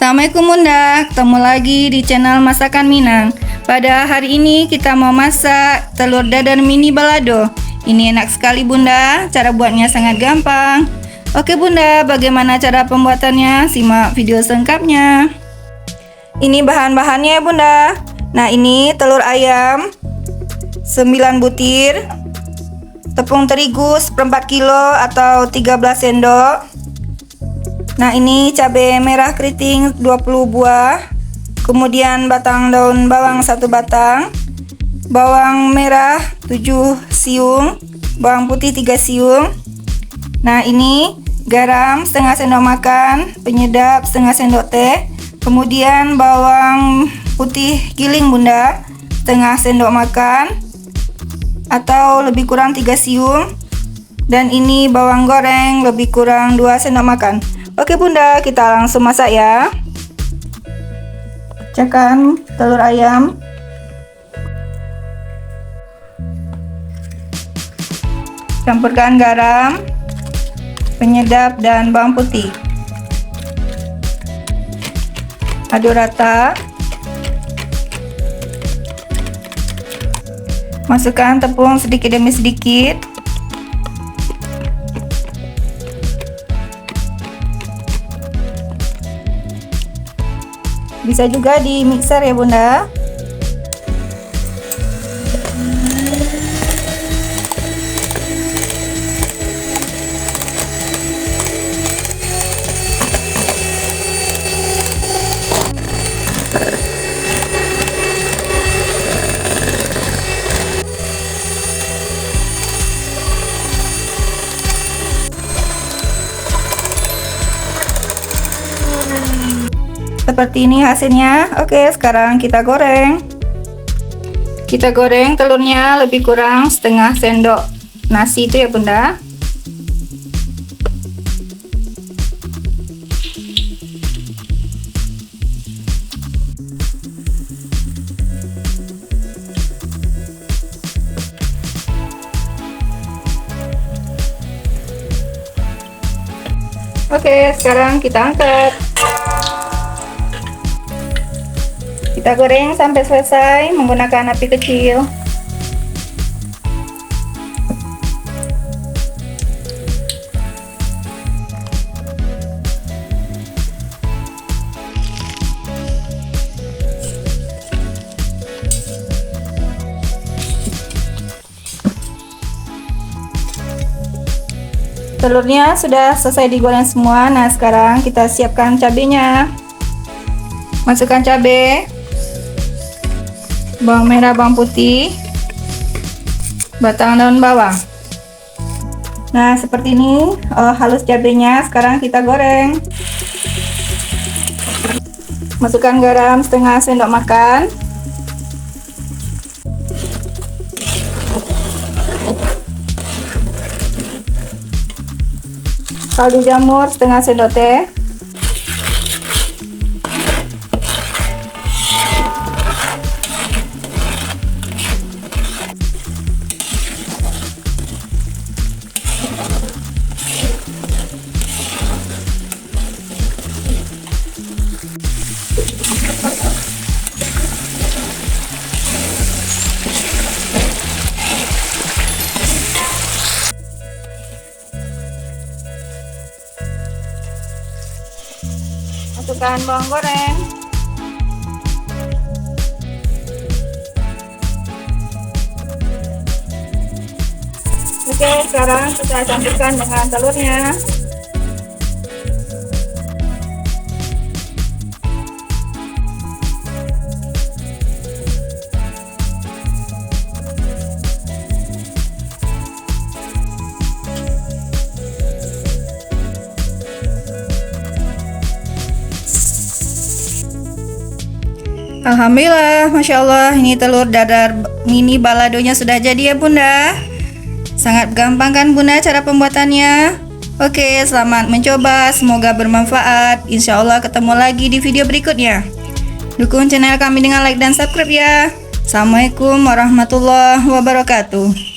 Assalamualaikum Bunda, ketemu lagi di channel Masakan Minang. Pada hari ini kita mau masak telur dadar mini balado. Ini enak sekali Bunda, cara buatnya sangat gampang. Oke Bunda, bagaimana cara pembuatannya? Simak video selengkapnya. Ini bahan-bahannya ya Bunda. Nah ini telur ayam 9 butir, tepung terigu 1/4 kilo atau 13 sendok. Nah ini cabai merah keriting 20 buah, kemudian batang daun bawang 1 batang, bawang merah 7 siung, bawang putih 3 siung. Nah ini garam setengah sendok makan, penyedap setengah sendok teh, kemudian bawang putih giling Bunda setengah sendok makan atau lebih kurang 3 siung, dan ini bawang goreng lebih kurang 2 sendok makan. Oke Bunda, kita langsung masak ya. Pecahkan telur ayam. Campurkan garam, penyedap dan bawang putih. Aduk rata. Masukkan tepung sedikit demi sedikit. Bisa juga di mixer ya Bunda. Seperti ini hasilnya. Oke, sekarang kita goreng. Kita goreng telurnya lebih kurang setengah sendok nasi itu ya Bunda. Oke, sekarang kita angkat. Kita goreng sampai selesai menggunakan api kecil. Telurnya sudah selesai digoreng semua. Nah, sekarang kita siapkan cabenya. Masukkan cabai, bawang merah, bawang putih, batang daun bawang. Nah seperti ini halus cabenya. Sekarang kita goreng. Masukkan garam setengah sendok makan, kaldu jamur setengah sendok teh, masukkan bawang goreng, oke sekarang kita campurkan dengan telurnya. Alhamdulillah, Masya Allah, ini telur dadar mini baladonya sudah jadi ya Bunda. Sangat gampang kan Bunda cara pembuatannya. Oke, selamat mencoba, semoga bermanfaat. Insya Allah ketemu lagi di video berikutnya. Dukung channel kami dengan like dan subscribe ya. Assalamualaikum warahmatullahi wabarakatuh.